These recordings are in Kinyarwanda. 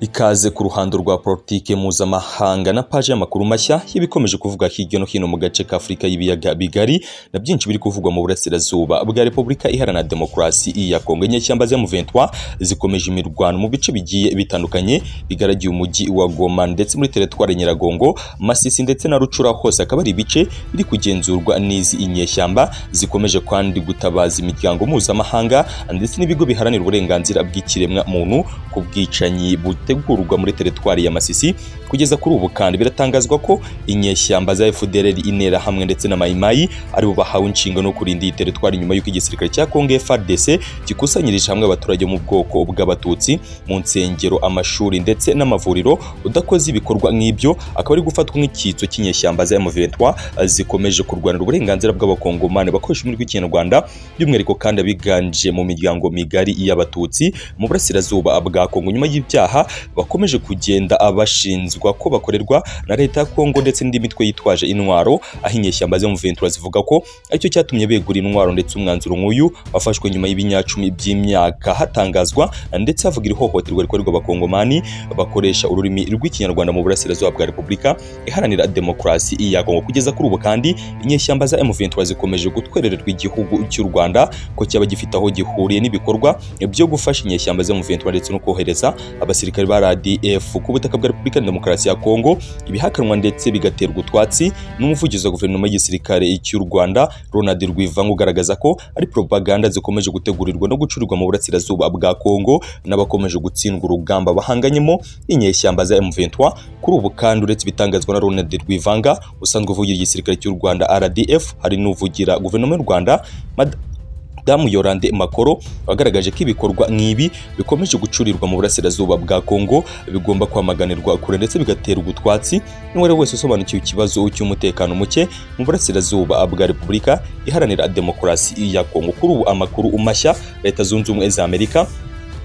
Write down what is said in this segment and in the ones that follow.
Ikaze ku ruhando rwa politike mpuzamahanga na paje y'amakuru mashya y'ibikomeje kuvuga hirya no hino mu gace ka Afurika y'ibiyaga bigari na byinshi biri kuvugwa mu burasirazuba bwa Repubulika Iharanira Demokarasi ya Kongo. Inyeshyamba za M23 zikomeje imirwano mu bice bigiye bitandukanye bigaragiye umujyi wa Goma ndetse muri teritwari Nyiragongo, Masisi ndetse na Rucura, hose akaba ari ibice biri kugenzurwa n'izi inyeshyamba zikomeje kandi gutabaza imiryango mpuzamahanga ndetse n'ibigo biharanira uburenganzira bw'ikiremwa muntu ku bwicanyi butegurwa muri teritwari ya Masisi. Kugeza kuri ubu kandi biratangazwa ko inyeshyamba za FDLR, Intera hamwe ndetse na Mayimayi ari bo bahawe inshingano yo kurinda iyi teritwari nyuma y'uko igisirikare cya Kongo FARDC gikusanyirije hamwe abaturage mu bwoko bw'abatutsi mu nsengero, amashuri ndetse n'amavuriro. Udakoze ibikorwa nk'ibyo akaba ari gufatwa nk'icyitso cy'inyeshyamba za M23 zikomeje kurwanira uburenganzira bw'abakongomani bakoresha ururimi rw'Ikinyarwanda, by'umwihariko kandi abiganje mu miryango migari y'abatutsi mu burasirazuba bwa Kongo, nyuma y'ibyaha bakomeje kugenda abashinzwa ko bakorerwa na leta ya Kongo ndetse n'indi mitwe yitwaje intwaro, aho inyeshyamba za M23 zivuga ko aricyo cyatumye begura intwaro. Ndetse umwanzuro nk'uyu wafashwe nyuma y'ibinyacumi by'imyaka hatangazwa ndetse havuga ihohoterwa rikorerwa abakongomani bakoresha ururimi rw'Ikinyarwanda mu burasirazuba bwa Repubulika Iharanira Demokarasi ya Kongo. Kugeza kuri ubu kandi inyeshyamba za M23 zikomeje gutwerererwa igihugu cy'u Rwanda ko cyaba gifite aho gihuriye n'ibikorwa byo gufasha inyeshyamba za M23 ndetse no kohereza abasirikare ba RDF ku butaka bwa Repubulika Demokarasi ya Kongo. Ibihakanwa ndetse bigaterwa utwatsi n'umuvugizi wa guverinoma y'igisirikare cy'u Rwanda Ronald Rwivanga, ugaragaza ko ari propaganda zikomeje gutegurirwa no gucurirwa mu burasirazuba bwa Kongo n'abakomeje gutsindwa urugamba bahanganyemo inyeshyamba za M23. Kuri ubu kandi uretse bitangazwa na Ronald Rwivanga usanzwe uvugira igisirikare cy'u Rwanda RDF, hari n'uvugira guverinoma y'u Rwanda Madamu Yolande Makoro, wagaragaje ko ibikorwa nk'ibi bikomeje gucurirwa mu burasirazuba bwa Kongo bigomba kwamaganirwa kure ndetse bigaterwa utwatsi n'uwari wese usobanukiwe ikibazo cy'umutekano muke mu burasirazuba bwa Repubulika Iharanira Demokarasi ya Kongo. Kuri ubu amakuru mashya, Leta Zunze Ubumwe za Amerika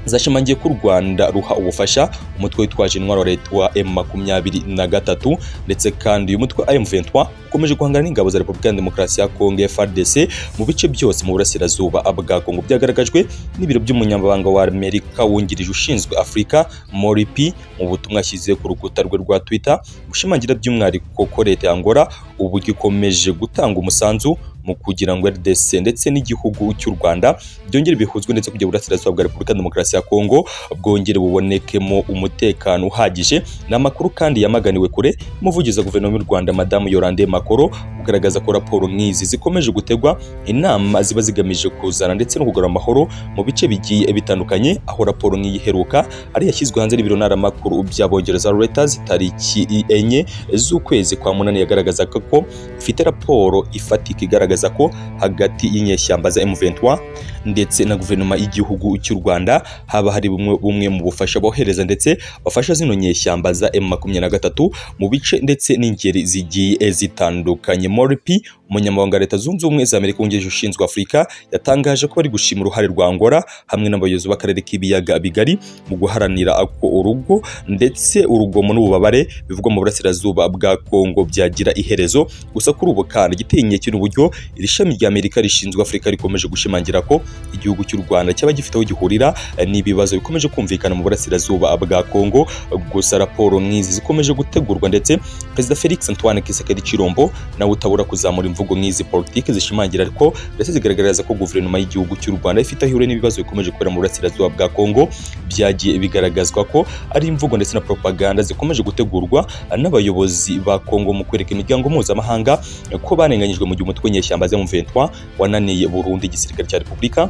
zashimangiye ko u Rwanda ruha ubufasha umutwe witwaje intwaro wa M23 ndetse kandi uyu mutwe M23 ukomeje guhangana n'ingabo za Repubulika Demokarasi ya Kongo FARDC mu bice byose mu burasirazuba bwa Kongo. Byagaragajwe n'ibiro by'umunyamabanga wa Amerika wungirije ushinzwe Afurika Moripi mu butumwa ashyize ku rukuta rwe rwa Twitter, gushimangira by'umwihariko ko leta ya Angola ubu gikomeje gutanga umusanzu mu kugira ngo RDC ndetse n'igihugu cy'u Rwanda byongere bihuzwe ndetse kujya burasirazuba bwa Repubulika Demokarasi ya Kongo bwongere bubonekemo umutekano uhagije. N'amakuru kandi yamaganiwe kure umuvugizi wa guverinoma y'u Rwanda Madamu Yolande Makoro, ugaragaza ko raporo nk'izi zikomeje gutegwa inama ziba zigamije kuzana ndetse no kugarura amahoro mu bice bigiye bitandukanye, aho raporo nk'iyi heruka ari yashyizwe hanze n'ibiro ntaramakuru by'Abongereza Reuters tariki 4 z'ukwezi kwa munani, yagaragaza ko ifite raporo ifatika igaragaza ko hagati y'inyeshyamba za M23 ndetse na guverinoma y'igihugu cy'u Rwanda haba hari bumwe mu bufasha bohereza ndetse bafasha zino nyeshyamba za M23 mu bice ndetse n'ingeri zigiye zitandukanye. Moripi, umunyamabanga wa Leta Zunze Ubumwe za Amerika wungirije ushinzwe Afurika, yatangaje ko bari gushima uruhare rwa Angola hamwe n'abayobozi b'akarere k'ibiyaga bigari mu guharanira ko urugo ndetse urugomo n'ububabare bivugwa mu burasirazuba bwa Kongo byagira iherezo. Gusa kuri ubu kandi igiteye inkeke n'uburyo iri shami rya Amerika rishinzwe Afurika rikomeje gushimangira ko igihugu cy'u Rwanda cyaba gifite aho gihurira n'ibibazo bikomeje kumvikana mu burasirazuba bwa Kongo. Gusa raporo nk'izi zikomeje gutegurwa ndetse Perezida Felix Antoine Tshisekedi Tshilombo nawe utabura kuzamura imvugo nk'izi politike zishimangira ariko ndetse zigaragaza ko guverinoma y'igihugu cy'u Rwanda ifite aho ihuriye n'ibibazo bikomeje kubera mu burasirazuba bwa Kongo. Byagiye bigaragazwa ko ari imvugo ndetse na propaganda zikomeje gutegurwa n'abayobozi ba Kongo mu kwereka imiryango mpuzamahanga ko banenganyijwe mu gihe umutwe w'inyeshyamba za M23 wananiye Burundi igisirikare cya Repubulika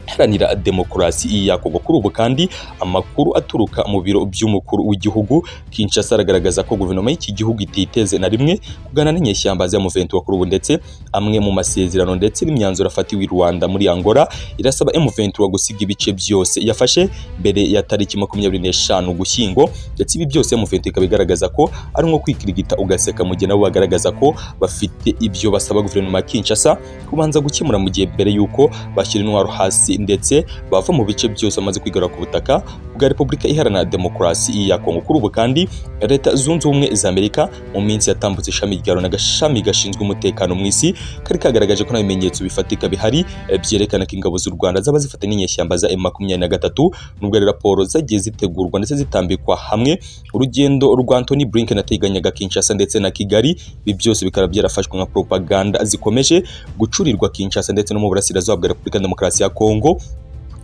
Iharanira Demokarasi ya Kongo. Kuri ubu kandi amakuru aturuka mu biro by'umukuru w'igihugu Kinshasa aragaragaza ko guverinoma y'iki gihugu ititeze na rimwe kugana n'inyeshyamba za M23 kuri ubu, ndetse amwe mu masezerano ndetse n'imyanzuro afatiwe i Rwanda muri Angola irasaba M23 gusiga ibice byose yafashe mbere ya tariki 25 Ugushyingo, ndetse ibi byose M23 ikabigaragaza ko ari nko kwikirigita ugaseka mu gihe nabo bagaragaza ko bafite ibyo basaba guverinoma ya Kinshasa kubanza gukemura mu gihe mbere yuko bashyira intwaro hasi hasi ndetse bava mu bice byose bamaze kwigarura ku butaka bwa Repubulika Iharanira Demokarasi ya Kongo. Kuri ubu kandi Leta Zunze Ubumwe za Amerika mu minsi yatambutse ishami rya Loni n'agashami gashinzwe umutekano mu isi kari kagaragaje ko nta bimenyetso bifatika bihari byerekana ko ingabo z'u Rwanda zaba zifata n'inyeshyamba za M23, nubwo raporo zagiye zitegurwa ndetse zitambikwa hamwe. Urugendo rwa Anthony Blinken ateganyaga Kinshasa ndetse na Kigali, ibi byose bikaba byarafashwe nka propaganda zikomeje gucurirwa Kinshasa ndetse no mu burasirazuba bwa Repubulika Demokarasi ya Kongo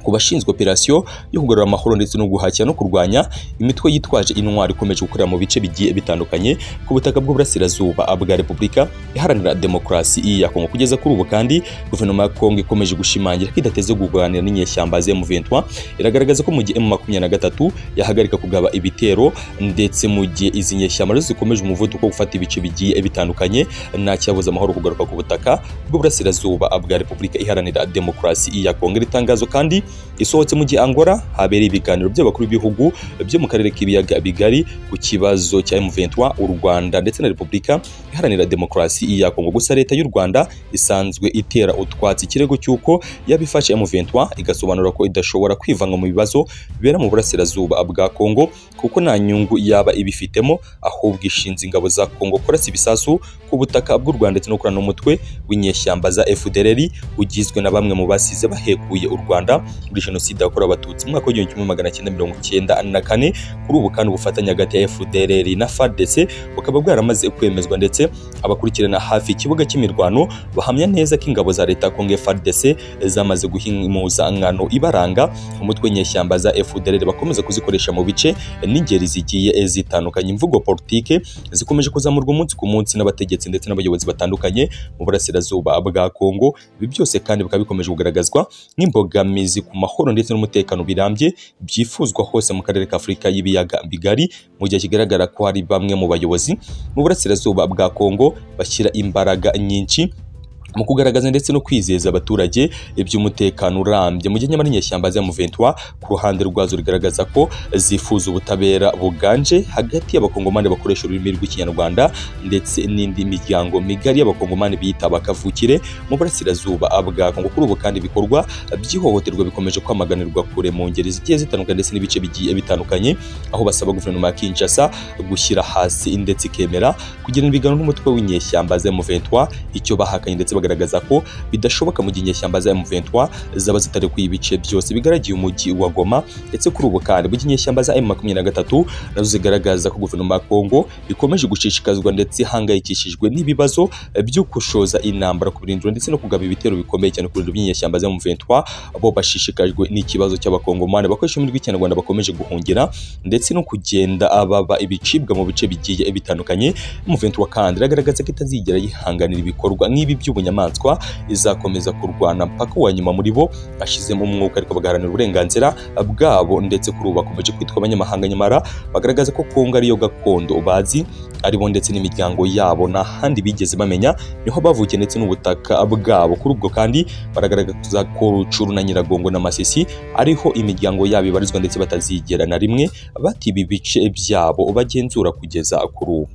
ku bashinzwe operasiyo yo kugarura amahoro ndetse no guhashya no kurwanya imitwe yitwaje intwari ikomeje gukorera mu bice bigiye bitandukanye ku butaka bw'uburasirazuba bwa Repubulika Iharanira Demokarasi ya Kongo. Kugeza kuri ubu kandi guverinoma ya Kongo ikomeje gushimangira ko idateze kuganira n'inyeshyamba za M23, iragaragaza ko mu gihe M23 yahagarika kugaba ibitero ndetse mu gihe izi nyeshyamba zikomeje umuvuduko wo gufata ibice bigiye bitandukanye nta cyabuza amahoro kugaruka ku butaka bw'uburasirazuba bwa Repubulika Iharanira Demokarasi ya Kongo. Itangazo kandi isohotse mu gihe Angola habereye ibiganiro by'abakuru b'ibihugu byo mu karere k'ibiyaga bigari ku kibazo cya M23, u Rwanda ndetse na Repubulika Iharanira Demokarasi ya Kongo. Gusa leta y'u Rwanda isanzwe itera utwatsi ikirego cy'uko yabifashe M23, igasobanura ko idashobora kwivanga mu bibazo bibera mu burasirazuba bwa Kongo kuko nta nyungu yaba ibifitemo, ahubwo ishinze ingabo za Kongo kurasa ibisasu ku butaka bw'u Rwanda ndetse no kurana n'umutwe w'inyeshyamba za FDLR ugizwe na bamwe mu basize bahekuye u Rwanda muri jenoside yakorewe abatutsi mu mwaka wa 1994. Kuri ubu kandi ubufatanye hagati ya FDLR na FARDC bukaba bwaramaze kwemezwa ndetse abakurikirana hafi ikibuga cy'imirwano bahamya neza ko ingabo za leta Kongo FARDC zamaze guhimuza nkano ibaranga umutwe w'inyeshyamba za FDLR bakomeza kuzikoresha mu bice n'ingeri zigiye zitandukanye. Imvugo politike zikomeje kuzamurwa umunsi ku munsi n'abategetsi ndetse n'abayobozi batandukanye mu burasirazuba bwa Kongo. Ibi byose kandi bikaba bikomeje kugaragazwa nk'imbogamizi ku mahoro ndetse n'umutekano birambye byifuzwa hose mu karere ka Afurika y'ibiyaga bigari, mu gihe kigaragara ko hari bamwe mu bayobozi mu burasirazuba bwa Kongo bashyira imbaraga nyinshi mu kugaragaza ndetse no kwizeza abaturage iby'umutekano urambye, mu gihe nyamara inyeshyamba za M23 ku ruhande rwazo rigaragaza ko zifuza ubutabera buganje hagati y'abakongomani bakoresha ururimi rw'ikinyarwanda ndetse n'indi miryango migari y'abakongomani biyita bakavukire mu burasirazuba bwa Kongo. Kuri ubu kandi ibikorwa by'ihohoterwa bikomeje kwamaganirwa kure mu ngeri zigiye zitandukanye ndetse n'ibice bigiye bitandukanye, aho basaba guverinoma ya Kinshasa gushyira hasi ndetse ikemera kugira ibiganiro n'umutwe w'inyeshyamba za M23, icyo bahakanye ndetse bagaragaza ko bidashoboka mu gihe inyeshyamba za M23 zaba zitari ku ibice byose bigaragiye umujyi wa Goma. Ndetse kuri ubu kandi mu gihe inyeshyamba za M23 nazo zigaragaza ko guverinoma ya Kongo ikomeje gushishikazwa ndetse hangayikishijwe n'ibibazo byo kushoza intambara ku birindiro ndetse no kugaba ibitero bikomeye cyane kuri inyeshyamba za M23, abo bashishikajwe n'ikibazo cy'abakongomani bakoresha ururimi rw'ikinyarwanda bakomeje guhungira ndetse no kugenda ababa ibicibwa mu bice bigiye bitandukanye. M23 kandi iragaragaza ko itazigera yihanganira ibikorwa nk'ibi by'ubunyamaswa, izakomeza kurwana mpaka uwa nyuma muri bo ashizemo umwuka ariko bagaharanira uburenganzira bwabo. Ndetse kuri ubu bakomeje kwitwa abanyamahanga nyamara bagaragaza ko Kongo ariyo gakondo bazi aribo ndetse n'imiryango yabo nta handi bigeze bamenya, niho bavukiye ndetse n'ubutaka bwabo. Kuri ubwo kandi baragaragaza ko Rucuru na Nyiragongo na Masisi ariho imiryango yabo ibarizwa ndetse batazigera na rimwe batiba ibice byabo bagenzura kugeza kuri ubu.